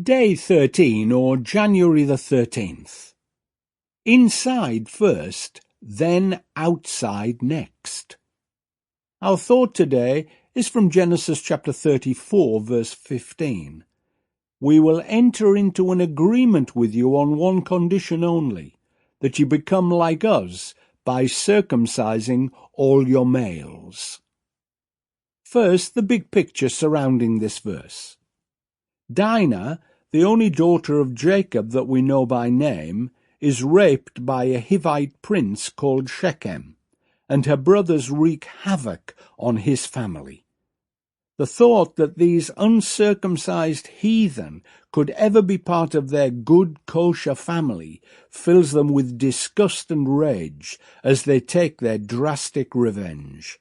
Day 13, or January the 13th. Inside first, then outside next. Our thought today is from Genesis chapter 34, verse 15. We will enter into an agreement with you on one condition only, that you become like us by circumcising all your males. First, the big picture surrounding this verse. Dinah, the only daughter of Jacob that we know by name, is raped by a Hivite prince called Shechem, and her brothers wreak havoc on his family. The thought that these uncircumcised heathen could ever be part of their good kosher family fills them with disgust and rage as they take their drastic revenge.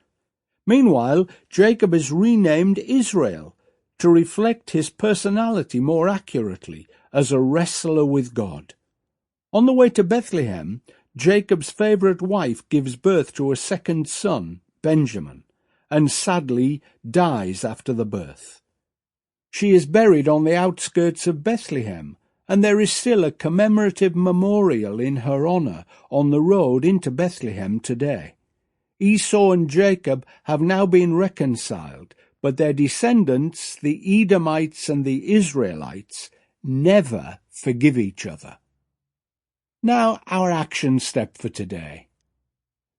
Meanwhile, Jacob is renamed Israel, to reflect his personality more accurately as a wrestler with God. On the way to Bethlehem, Jacob's favourite wife gives birth to a second son, Benjamin, and sadly dies after the birth. She is buried on the outskirts of Bethlehem, and there is still a commemorative memorial in her honour on the road into Bethlehem today. Esau and Jacob have now been reconciled, but their descendants, the Edomites and the Israelites, never forgive each other. Now our action step for today.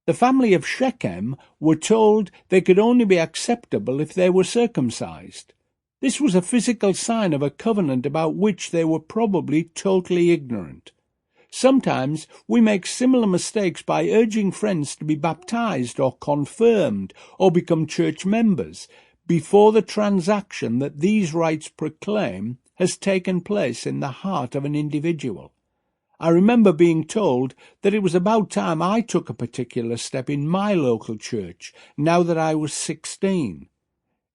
The family of Shechem were told they could only be acceptable if they were circumcised. This was a physical sign of a covenant about which they were probably totally ignorant. Sometimes we make similar mistakes by urging friends to be baptized or confirmed or become church members before the transaction that these rites proclaim has taken place in the heart of an individual. I remember being told that it was about time I took a particular step in my local church, now that I was 16.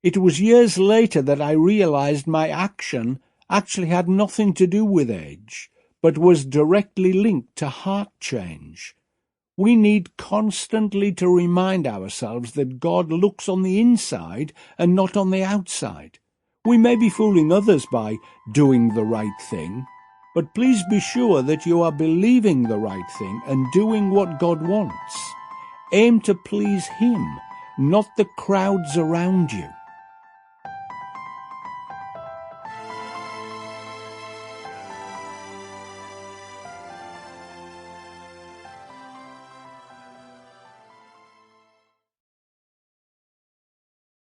It was years later that I realized my action actually had nothing to do with age, but was directly linked to heart change. We need constantly to remind ourselves that God looks on the inside and not on the outside. We may be fooling others by doing the right thing, but please be sure that you are believing the right thing and doing what God wants. Aim to please Him, not the crowds around you.